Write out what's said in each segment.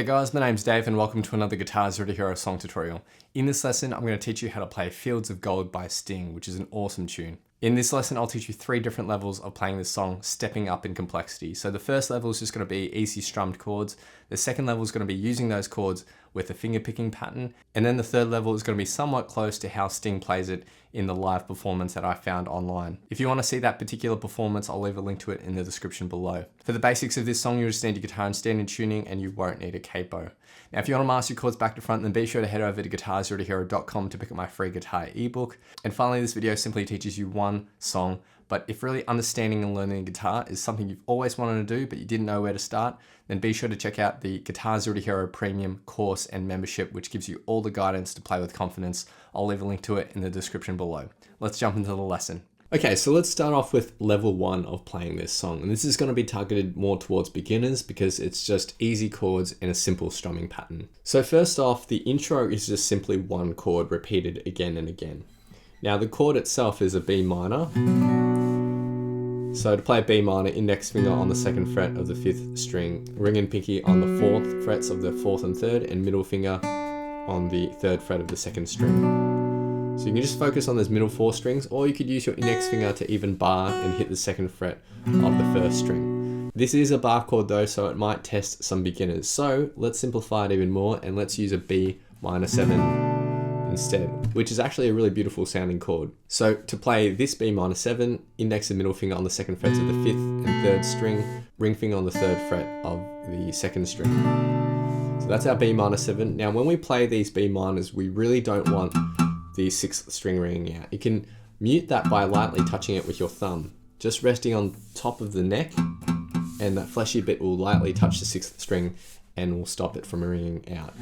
guys, my name's Dave and welcome to another Guitar Zero to Hero song tutorial. In this lesson, I'm going to teach you how to play Fields of Gold by Sting, which is an awesome tune. In this lesson, I'll teach you 3 different levels of playing this song, stepping up in complexity. So the first level is just going to be easy strummed chords. The second level is going to be using those chords with a fingerpicking pattern. And then the third level is going to be somewhat close to how Sting plays it in the live performance that I found online. If you want to see that particular performance, I'll leave a link to it in the description below. For the basics of this song, you'll just need your guitar and standard tuning, and you won't need a capo. Now, if you want to master your chords back to front, then be sure to head over to guitarzerotohero.com to pick up my free guitar ebook. And finally, this video simply teaches you one song, but if really understanding and learning guitar is something you've always wanted to do, but you didn't know where to start, then be sure to check out the Guitar Zero to Hero Premium course and membership, which gives you all the guidance to play with confidence. I'll leave a link to it in the description below. Let's jump into the lesson. Okay, so let's start off with level 1 of playing this song. And this is going to be targeted more towards beginners because it's just easy chords and a simple strumming pattern. So first off, the intro is just simply one chord repeated again and again. Now the chord itself is a B minor. So to play a B minor, index finger on the 2nd fret of the 5th string, ring and pinky on the 4th frets of the 4th and 3rd, and middle finger on the 3rd fret of the 2nd string. So you can just focus on those middle 4 strings, or you could use your index finger to even bar and hit the 2nd fret of the 1st string. This is a bar chord though, so it might test some beginners. So let's simplify it even more and let's use a B minor 7 instead, which is actually a really beautiful sounding chord. So to play this B minor 7, index and middle finger on the 2nd frets of the 5th and 3rd string, ring finger on the 3rd fret of the 2nd string. So that's our B minor 7. Now when we play these B minors, we really don't want the 6th string ringing out. You can mute that by lightly touching it with your thumb, just resting on top of the neck, and that fleshy bit will lightly touch the 6th string and will stop it from ringing out.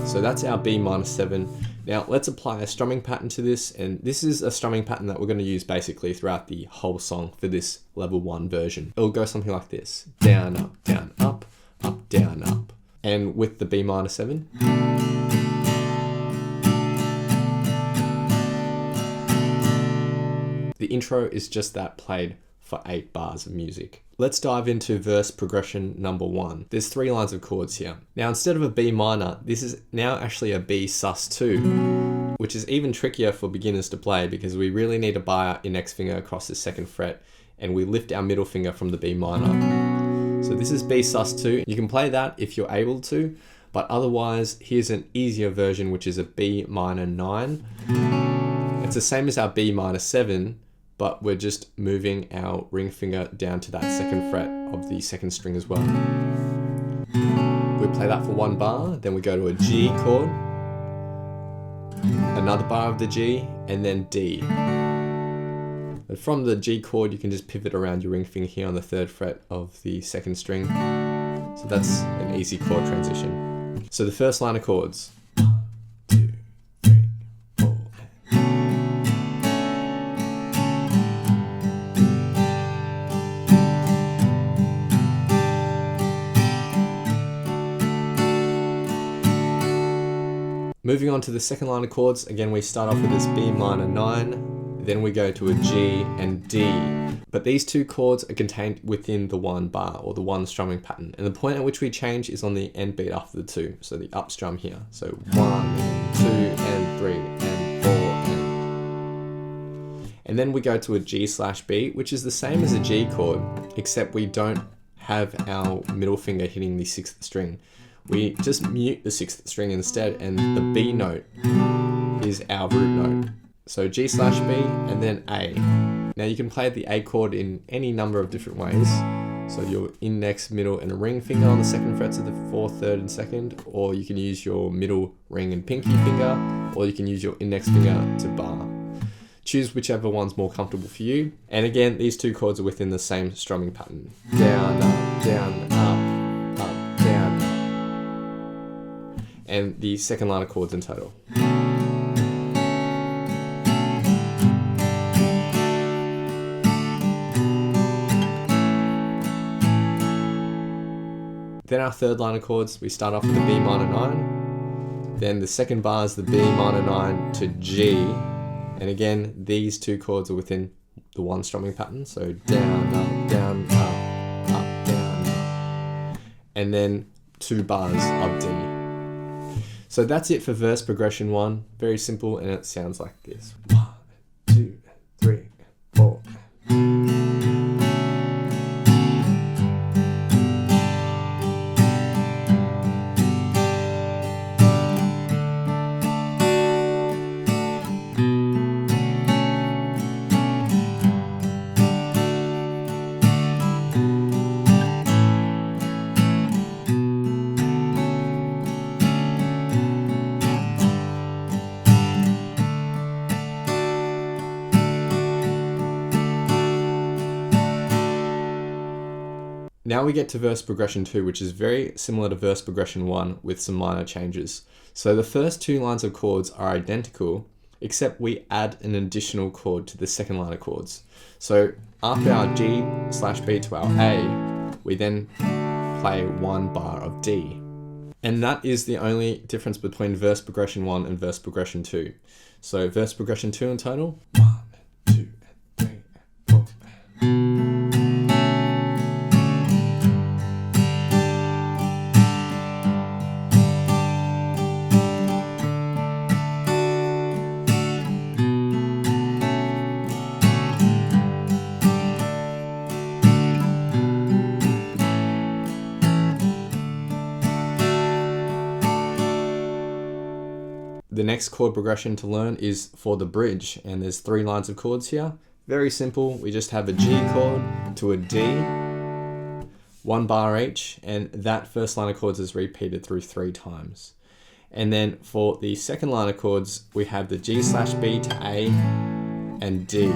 So that's our B minor 7. Now let's apply a strumming pattern to this, and this is a strumming pattern that we're going to use basically throughout the whole song for this level 1 version. It'll go something like this: down, up, down, up, up, down, up. And with the B minor 7, the intro is just that played for 8 bars of music. Let's dive into verse progression number 1. There's 3 lines of chords here. Now instead of a B minor, this is now actually a B sus2, which is even trickier for beginners to play because we really need to bar our index finger across the 2nd fret and we lift our middle finger from the B minor. So this is B sus2. You can play that if you're able to, but otherwise here's an easier version, which is a B minor 9. It's the same as our B minor 7, but we're just moving our ring finger down to that 2nd fret of the 2nd string as well. We play that for 1 bar, then we go to a G chord, another bar of the G, and then D. And from the G chord, you can just pivot around your ring finger here on the 3rd fret of the 2nd string. So that's an easy chord transition. So the first line of chords. Moving on to the second line of chords, again we start off with this B minor 9, then we go to a G and D. But these 2 chords are contained within the 1 bar, or the 1 strumming pattern. And the point at which we change is on the end beat after the 2, so the up strum here. So 1, 2, and 3, and 4, and then we go to a G/B, which is the same as a G chord, except we don't have our middle finger hitting the 6th string. We just mute the 6th string instead, and the B note is our root note. So G/B and then A. Now you can play the A chord in any number of different ways. So your index, middle, and ring finger on the 2nd frets of the 4th, 3rd, and 2nd, or you can use your middle, ring, and pinky finger, or you can use your index finger to bar. Choose whichever one's more comfortable for you. And again, these 2 chords are within the same strumming pattern. Down, up, down, up, down, up. And the second line of chords in total. Then our third line of chords, we start off with the B minor 9. Then the second bar is the B minor 9 to G. And again, these 2 chords are within the 1 strumming pattern. So down, up, down, up, down, up. And then 2 bars of D. So that's it for verse progression 1. Very simple, and it sounds like this. 1, 2, 3, 4. Now we get to verse progression 2, which is very similar to verse progression 1 with some minor changes. So the first 2 lines of chords are identical, except we add an additional chord to the second line of chords. So after our G/B to our A, we then play 1 bar of D. And that is the only difference between verse progression 1 and verse progression 2. So verse progression 2 in total. 1, 2, 3, 4. The next chord progression to learn is for the bridge, and there's 3 lines of chords here. Very simple, we just have a G chord to a D, 1 bar each, and that first line of chords is repeated through 3 times. And then for the second line of chords, we have the G/B to A and D.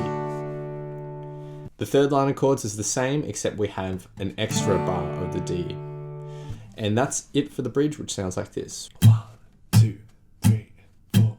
The third line of chords is the same, except we have an extra bar of the D. And that's it for the bridge, which sounds like this. 1, 2, 3, 4.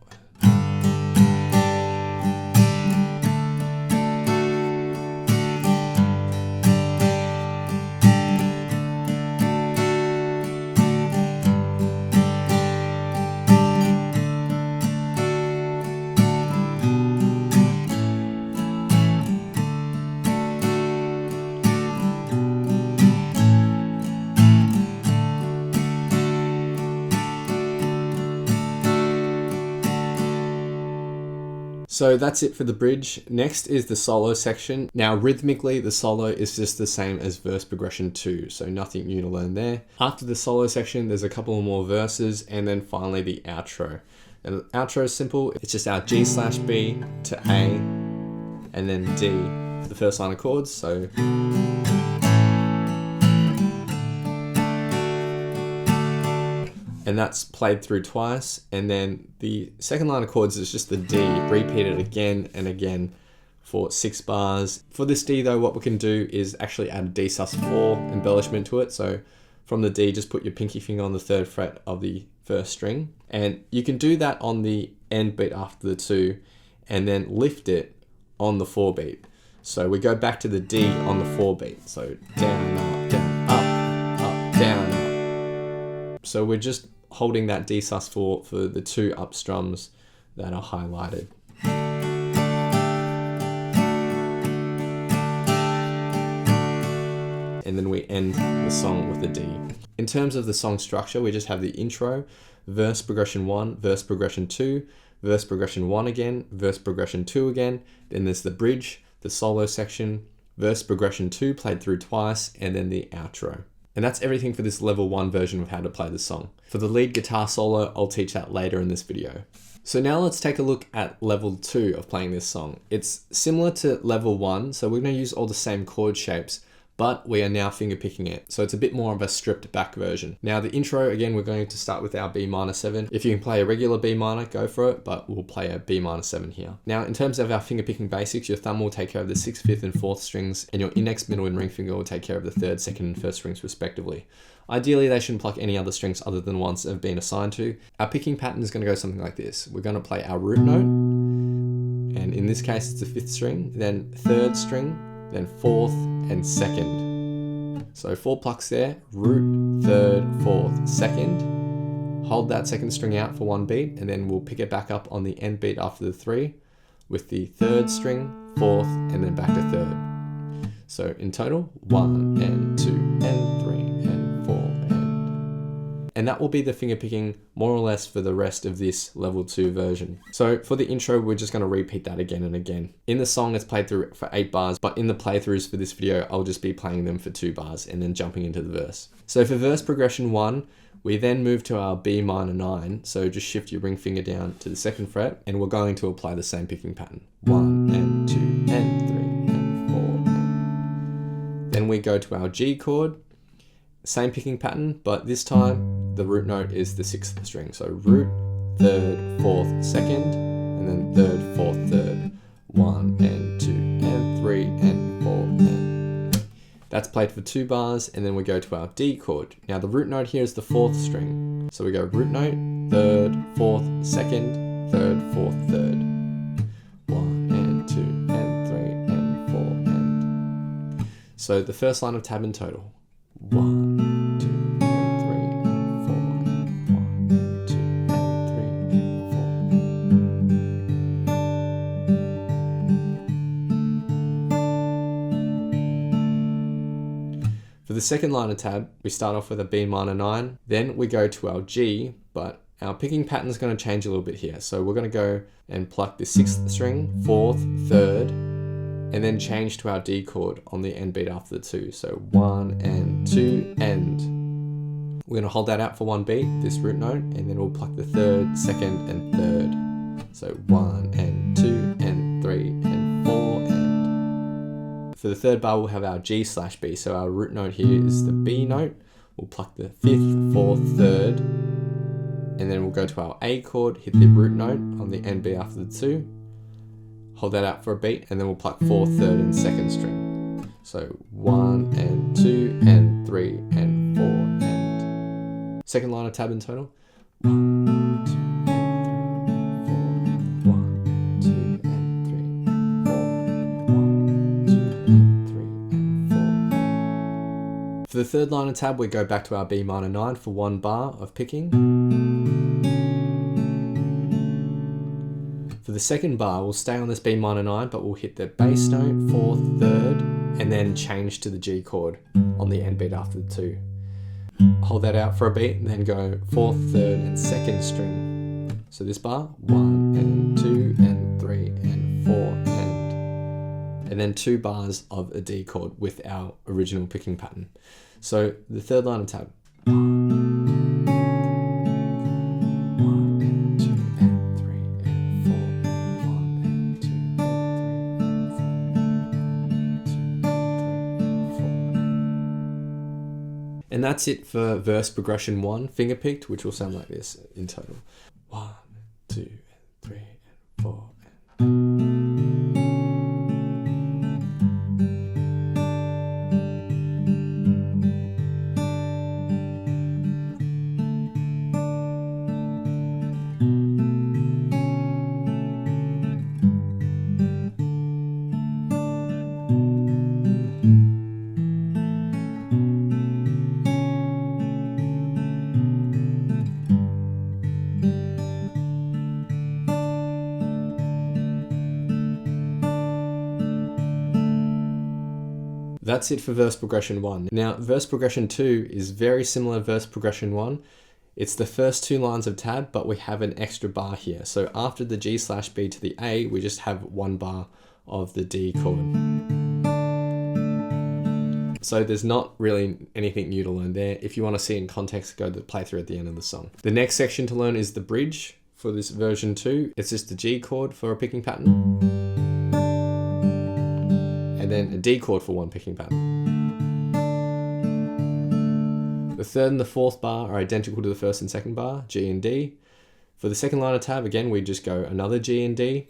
So that's it for the bridge. Next is the solo section. Now rhythmically, the solo is just the same as verse progression 2, so nothing new to learn there. After the solo section, there's a couple more verses, and then finally the outro. And the outro is simple. It's just our G/B to A, and then D for the first line of chords. So and that's played through twice, and then the second line of chords is just the D, repeated again and again for 6 bars. For this D though, what we can do is actually add a D sus4 embellishment to it. So from the D, just put your pinky finger on the 3rd fret of the 1st string, and you can do that on the end beat after the 2, and then lift it on the 4 beat. So we go back to the D on the 4 beat. So down, up, down, up, up, down, up. So we're just holding that D sus4 for the 2 up strums that are highlighted. And then we end the song with a D. In terms of the song structure, we just have the intro, verse progression 1, verse progression 2, verse progression 1 again, verse progression 2 again, then there's the bridge, the solo section, verse progression 2 played through twice, and then the outro. And that's everything for this level 1 version of how to play the song. For the lead guitar solo, I'll teach that later in this video. So now let's take a look at level 2 of playing this song. It's similar to level 1, so we're going to use all the same chord shapes, but we are now fingerpicking it. So it's a bit more of a stripped back version. Now the intro, again, we're going to start with our B minor 7. If you can play a regular B minor, go for it, but we'll play a B minor 7 here. Now in terms of our fingerpicking basics, your thumb will take care of the 6th, 5th and 4th strings, and your index, middle and ring finger will take care of the 3rd, 2nd and 1st strings respectively. Ideally, they shouldn't pluck any other strings other than ones that have been assigned to. Our picking pattern is going to go something like this. We're going to play our root note, and in this case it's the 5th string, then 3rd string, then 4th and 2nd. So 4 plucks there, root, 3rd, 4th, 2nd. Hold that 2nd string out for 1 beat, and then we'll pick it back up on the end beat after the 3 with the 3rd string, 4th, and then back to 3rd. So in total, 1 and 2 and 3 and 4 and... and that will be the finger picking more or less for the rest of this level 2 version. So for the intro, we're just going to repeat that again and again. In the song, it's played through for 8 bars, but in the playthroughs for this video, I'll just be playing them for 2 bars and then jumping into the verse. So for verse progression 1, we then move to our B minor 9, so just shift your ring finger down to the 2nd fret, and we're going to apply the same picking pattern. 1 and 2 and 3 and 4. And then we go to our G chord, same picking pattern, but this time the root note is the 6th string. So root, 3rd, 4th, 2nd, and then 3rd, 4th, 3rd, 1 and 2 and 3 and 4 and that's played for 2 bars, and then we go to our D chord. Now the root note here is the 4th string. So we go root note, 3rd, 4th, 2nd, 3rd, 4th, 3rd, 1 and 2 and 3 and 4 and. So the first line of tab in total. 1, 2 and 3 and 4 and 1 and 2 and 3 and 4. For the second line of tab, we start off with a B minor 9, then we go to our G, but our picking pattern is going to change a little bit here. So we're going to go and pluck the 6th string, 4th, 3rd, and then change to our D chord on the end beat after the 2. So 1 and 2 and. We're going to hold that out for 1 beat, this root note, and then we'll pluck the 3rd, 2nd, and 3rd. So 1 and 2 and 3 and 4 and. For the 3rd bar, we'll have our G/B. So our root note here is the B note. We'll pluck the 5th, 4th, 3rd, and then we'll go to our A chord, hit the root note on the end beat after the 2. Hold that out for a beat, and then we'll pluck 4th, 3rd, and 2nd string. So 1 and 2 and 3 and 4 and. Second line of tab in total. 1, 2 and 3 and 4 and 1 and 2 and 3 and 4 and 1, 2 and 3 and 4. For the third line of tab, we go back to our B minor 9 for 1 bar of picking. For the second bar, we'll stay on this B minor 9, but we'll hit the bass note, 4th, 3rd, and then change to the G chord on the end beat after the 2. Hold that out for a beat, and then go 4th, 3rd, and 2nd string. So this bar, 1 and 2 and 3 and 4 and then 2 bars of a D chord with our original picking pattern. So the third line of tab. And that's it for verse progression 1, finger picked, which will sound like this in total. 1, 2, 3, 4. That's it for verse progression 1. Now, verse progression 2 is very similar to verse progression 1. It's the first 2 lines of tab, but we have an extra bar here. So after the G/B to the A, we just have 1 bar of the D chord. So there's not really anything new to learn there. If you want to see in context, go to the playthrough at the end of the song. The next section to learn is the bridge for this version 2. It's just the G chord for a picking pattern. And then a D chord for 1 picking pattern. The 3rd and the 4th bar are identical to the 1st and 2nd bar, G and D. For the second line of tab, again, we just go another G and D.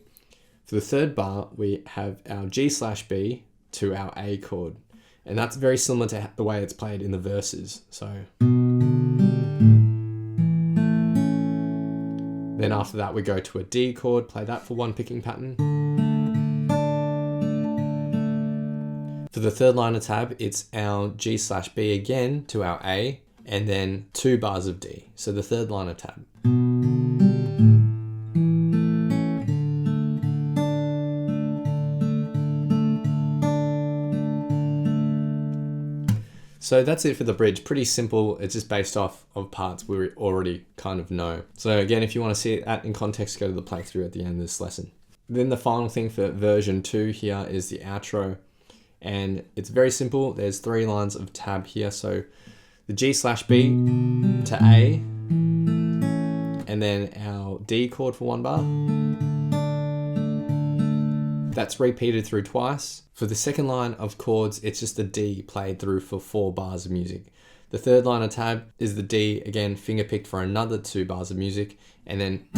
For the 3rd bar, we have our G/B to our A chord. And that's very similar to the way it's played in the verses. So then after that, we go to a D chord, play that for 1 picking pattern. For the 3rd line of tab, it's our G/B again to our A, and then 2 bars of D. So the 3rd line of tab. So that's it for the bridge. Pretty simple. It's just based off of parts we already kind of know. So again, if you want to see that in context, go to the playthrough at the end of this lesson. Then the final thing for version 2 here is the outro. And it's very simple. There's 3 lines of tab here. So the G/B to A, and then our D chord for 1 bar. That's repeated through twice. For the second line of chords, it's just the D played through for 4 bars of music. The third line of tab is the D, again, fingerpicked for another 2 bars of music, and then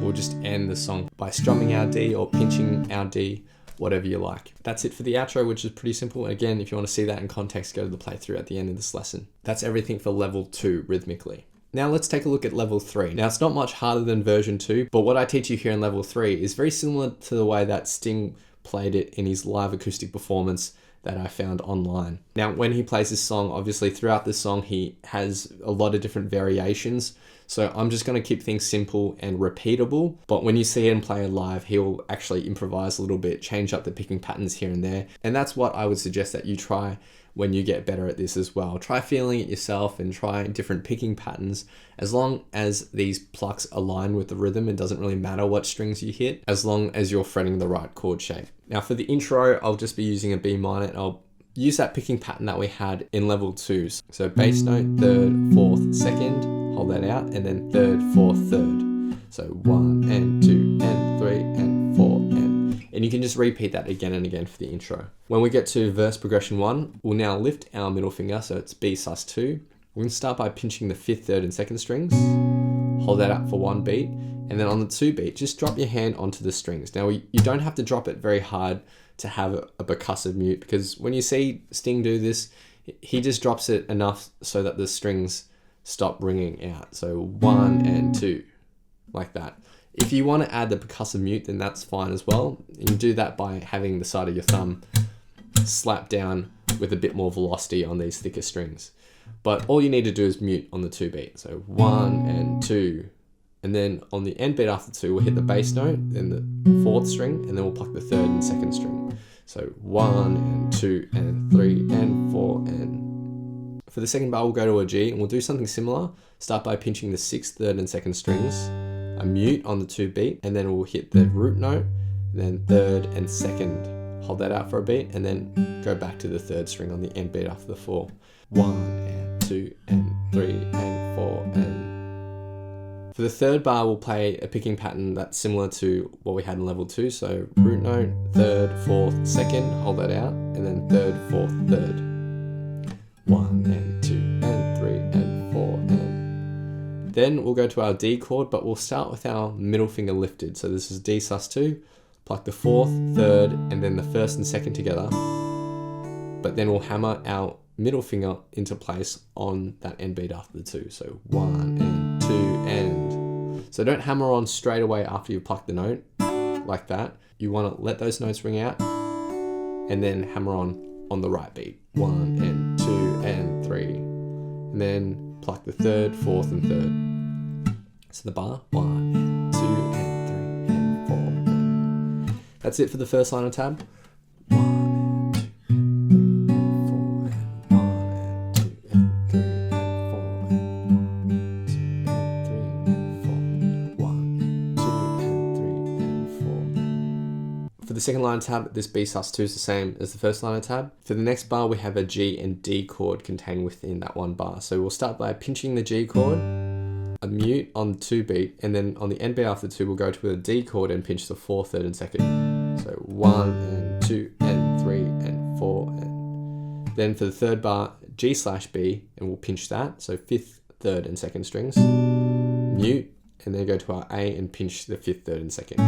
we'll just end the song by strumming our D or pinching our D, whatever you like. That's it for the outro, which is pretty simple. Again, if you want to see that in context, go to the playthrough at the end of this lesson. That's everything for level 2 rhythmically. Now let's take a look at level 3. Now it's not much harder than version 2, but what I teach you here in level 3 is very similar to the way that Sting played it in his live acoustic performance that I found online. Now when he plays this song, obviously throughout the song he has a lot of different variations. So I'm just going to keep things simple and repeatable, but when you see him play live, he'll actually improvise a little bit, change up the picking patterns here and there. And that's what I would suggest that you try when you get better at this as well. Try feeling it yourself and try different picking patterns. As long as these plucks align with the rhythm, it doesn't really matter what strings you hit, as long as you're fretting the right chord shape. Now for the intro, I'll just be using a B minor, and I'll use that picking pattern that we had in level 2. So bass note, 3rd, 4th, 2nd, hold that out, and then 3rd, 4th, 3rd. So 1 and 2 and 3 and 4 and you can just repeat that again and again for the intro. When we get to verse progression 1, we'll now lift our middle finger, so it's B sus 2. We're going to start by pinching the 5th, 3rd and 2nd strings. Hold that up for 1 beat, and then on the 2 beat, just drop your hand onto the strings. Now you don't have to drop it very hard to have a percussive mute, because when you see Sting do this, he just drops it enough so that the strings stop ringing out. So 1 and 2, like that. If you want to add the percussive mute, then that's fine as well. You can do that by having the side of your thumb slap down with a bit more velocity on these thicker strings. But all you need to do is mute on the 2 beat. So 1 and 2. And then on the end beat after 2, we'll hit the bass note, then the 4th string, and then we'll pluck the 3rd and 2nd string. So 1 and 2 and 3 and 4 and... For the second bar, we'll go to a G, and we'll do something similar. Start by pinching the 6th, 3rd and 2nd strings, a mute on the 2 beat, and then we'll hit the root note, and then 3rd and 2nd. Hold that out for a beat, and then go back to the 3rd string on the end beat after the 4. 1 and 2 and 3 and 4 and... For the 3rd bar, we'll play a picking pattern that's similar to what we had in level 2. So root note, 3rd, 4th, 2nd, hold that out, and then 3rd, 4th, 3rd. 1 and 2 and 3 and 4 and... Then we'll go to our D chord, but we'll start with our middle finger lifted. So this is D sus 2, pluck the 4th, 3rd, and then the 1st and 2nd together. But then we'll hammer our middle finger into place on that end beat after the 2. So 1 and 2 and... So don't hammer on straight away after you pluck the note, like that. You want to let those notes ring out, and then hammer on the right beat. 1 and 2 and 3. And then pluck the 3rd, 4th, and 3rd. So the bar, 1 and 2 and 3 and 4. And... That's it for the first line of tab. 1 and 2 and 3 and 4 and 1 and 2 and 3 and 4 and 2 and 3 and 4. 1 and 2 and 3 and 4. For the second line of tab, this B sus 2 is the same as the first line of tab. For the next bar, we have a G and D chord contained within that 1 bar. So we'll start by pinching the G chord, a mute on the 2 beat, and then on the end beat after 2, we'll go to a D chord and pinch the 4th, 3rd, and 2nd. So 1 and 2 and 3 and 4. And then for the 3rd bar, G/B, and we'll pinch that. So 5th, 3rd, and 2nd strings, mute, and then go to our A and pinch the 5th, 3rd, and 2nd.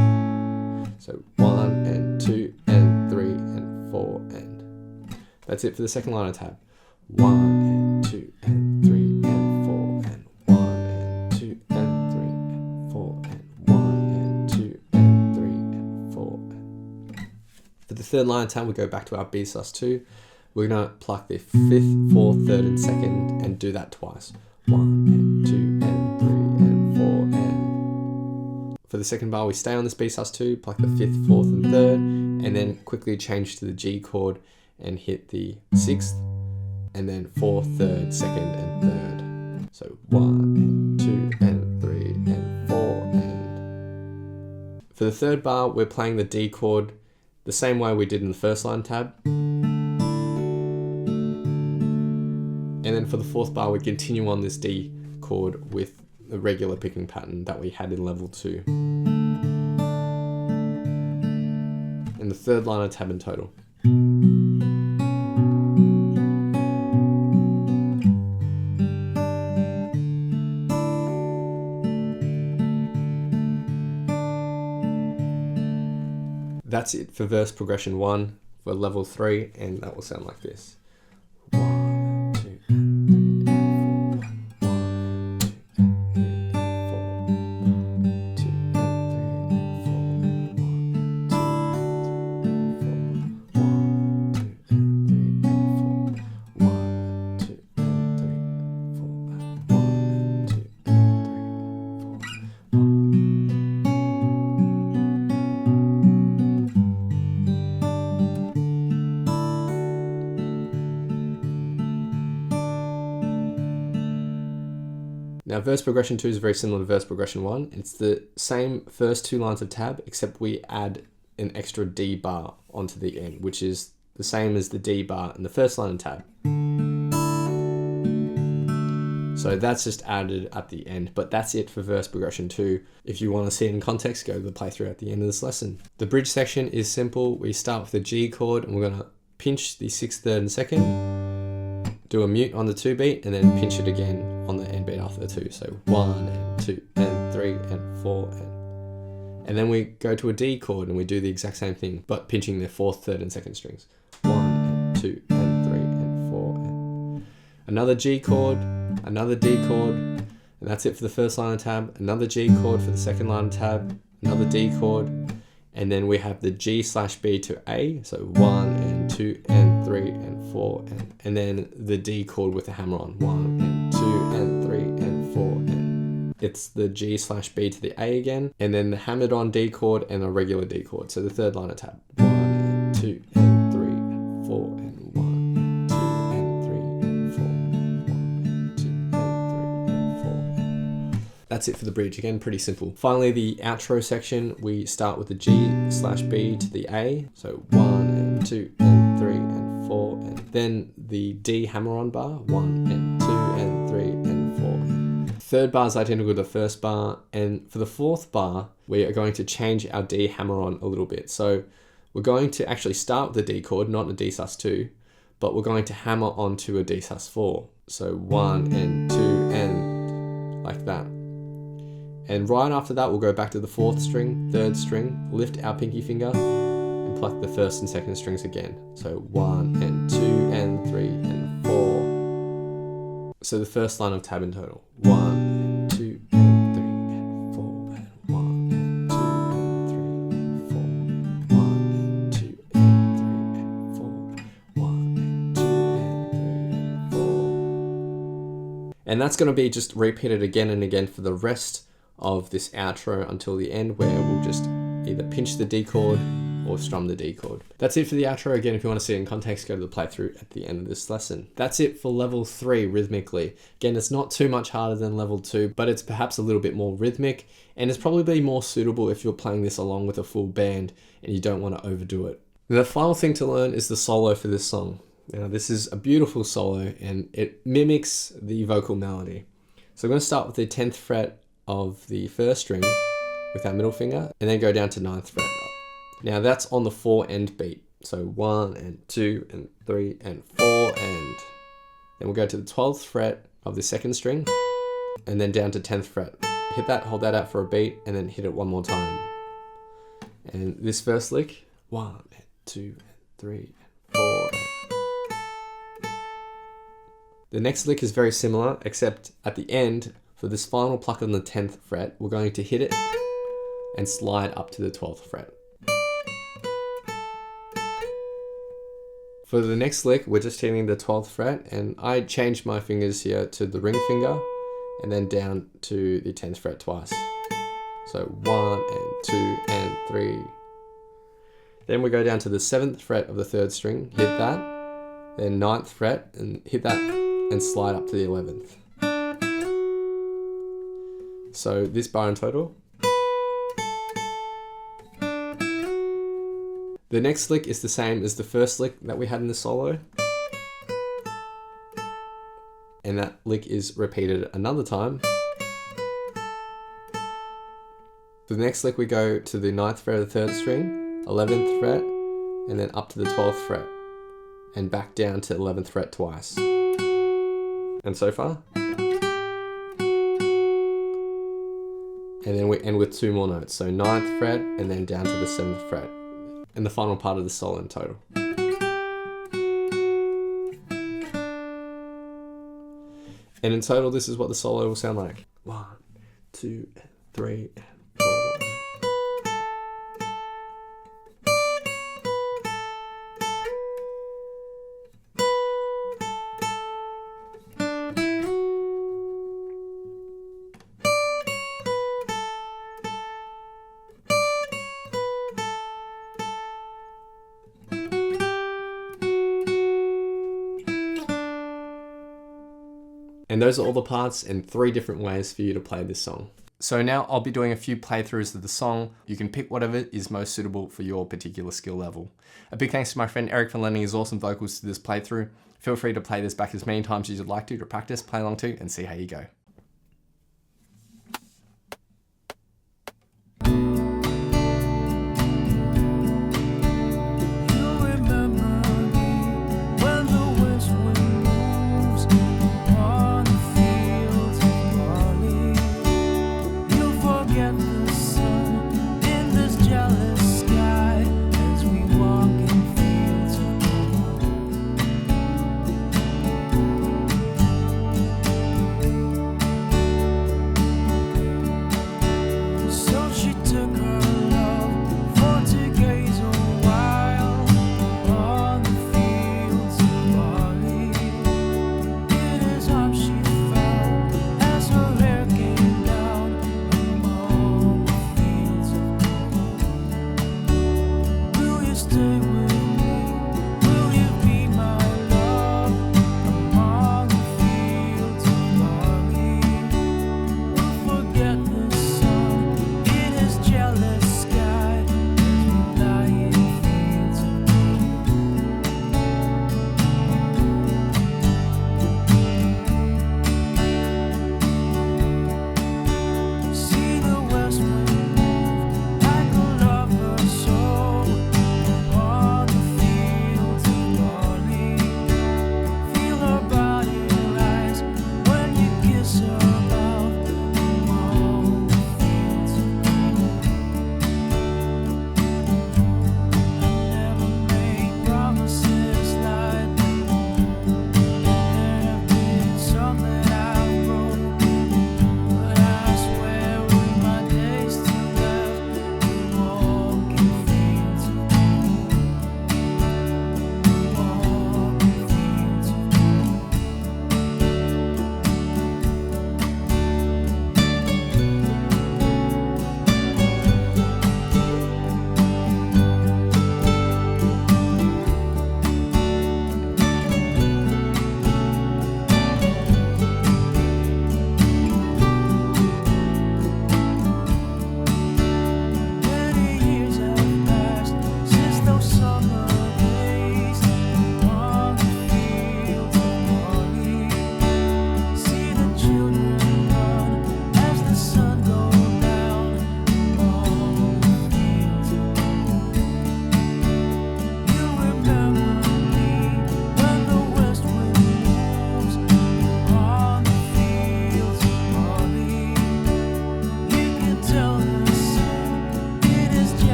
So 1 and 2 and 3 and 4 and... That's it for the second line of tab. 1 and 2 and 3 and 4 and 1 and 2 and 3 and 4 and 1 and 2 and 3 and 4 and... For the third line of tab, we go back to our B sus 2. We're going to pluck the 5th, 4th, 3rd and 2nd and do that twice. 1 and 2 and 3 and 4 and... For the second bar, we stay on this B sus 2, pluck the 5th, 4th and 3rd, and then quickly change to the G chord and hit the 6th and then 4th, 3rd, 2nd, and 3rd. So 1, 2, and 3, and 4, and... For the 3rd bar, we're playing the D chord the same way we did in the first line tab. And then for the 4th bar, we continue on this D chord with the regular picking pattern that we had in level 2. And the 3rd line of tab in total. That's it for verse progression 1 for level 3, and that will sound like this. 1, 2, and 3, and 4. 1, 2, and 3, and 4. 1, 2, and 3, and 4. 1, 2, and 3, and 4. 1, 2, and 3, and 4. 1, 2, and 3, and 4. 1. Now verse progression 2 is very similar to verse progression 1. It's the same first 2 lines of tab, except we add an extra D bar onto the end, which is the same as the D bar in the first line of tab. So that's just added at the end, but that's it for verse progression 2. If you want to see it in context, go to the playthrough at the end of this lesson. The bridge section is simple. We start with the G chord, and we're going to pinch the 6th, 3rd, and 2nd, do a mute on the 2 beat, and then pinch it again on the end beat after the 2. So 1, and 2, and 3, and 4, and then we go to a D chord, and we do the exact same thing, but pinching the 4th, 3rd, and 2nd strings. 1, and 2, and 3, and 4, and another G chord, another D chord, and that's it for the first line of tab. Another G chord for the second line of tab, another D chord, and then we have the G/B to A, so 1, and 2, and 3, and 4, and then the D chord with the hammer on. 1, and 2, and 3, and 4, and it's the G/B to the A again, and then the hammered on D chord and a regular D chord, so the 3rd line of tab. 1, and 2, and 3, and 4, and 1, 2, and 3, and 4, 1, and 2, and 3, and 4. That's it for the bridge. Again, pretty simple. Finally, the outro section, we start with the G/B to the A. So 1, and 2, and 3, and 4, and then the D hammer-on bar. 1, and 2, and 3, and 4. Third bar is identical to the first bar. And for the 4th bar, we are going to change our D hammer-on a little bit. So we're going to actually start with the D chord, not a D sus2, but we're going to hammer onto a D sus4. So 1, and 2, and like that. And right after that, we'll go back to the 4th string, 3rd string, lift our pinky finger, and pluck the 1st and 2nd strings again. So 1, and 2, and 3, and 4. So the first line of tab in total. 1, and 2, and 3, and 4, and 1, and 2, and 3, and 4. 1, and 2, and 3, and 4. 1, and 2, and 3, and 4. And that's going to be just repeated again and again for the rest of this outro until the end, where we'll just either pinch the D chord or strum the D chord. That's it for the outro. Again, if you want to see it in context, go to the playthrough at the end of this lesson. That's it for level 3 rhythmically. Again, it's not too much harder than level 2, but it's perhaps a little bit more rhythmic, and it's probably more suitable if you're playing this along with a full band and you don't want to overdo it. The final thing to learn is the solo for this song. Now, this is a beautiful solo and it mimics the vocal melody. So I'm going to start with the 10th fret of the 1st string with our middle finger, and then go down to 9th fret. Now that's on the 4 end beat. So 1, and 2, and 3, and 4, and then we'll go to the 12th fret of the 2nd string, and then down to 10th fret. Hit that, hold that out for a beat, and then hit it one more time. And this first lick, 1, and 2, and 3, and 4. The next lick is very similar, except at the end, for this final pluck on the 10th fret, we're going to hit it and slide up to the 12th fret. For the next lick, we're just hitting the 12th fret, and I changed my fingers here to the ring finger and then down to the 10th fret twice. So 1, and 2, and 3. Then we go down to the 7th fret of the 3rd string, hit that, then 9th fret, and hit that and slide up to the 11th. So this bar in total. The next lick is the same as the first lick that we had in the solo. And that lick is repeated another time. For the next lick we go to the 9th fret of the 3rd string, 11th fret, and then up to the 12th fret, and back down to 11th fret twice. And so far. And then we end with 2 more notes, so 9th fret, and then down to the 7th fret. And the final part of the solo in total. And in total, this is what the solo will sound like. 1, 2, 3, 4. And those are all the parts and 3 different ways for you to play this song. So now I'll be doing a few playthroughs of the song. You can pick whatever is most suitable for your particular skill level. A big thanks to my friend Eric for lending his awesome vocals to this playthrough. Feel free to play this back as many times as you'd like to practice, play along to, and see how you go.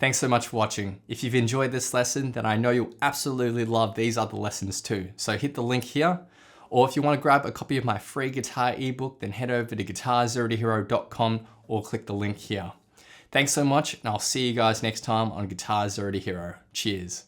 Thanks so much for watching. If you've enjoyed this lesson, then I know you'll absolutely love these other lessons too. So hit the link here. Or if you want to grab a copy of my free guitar ebook, then head over to guitarzerotohero.com or click the link here. Thanks so much, and I'll see you guys next time on Guitar Zero to Hero. Cheers.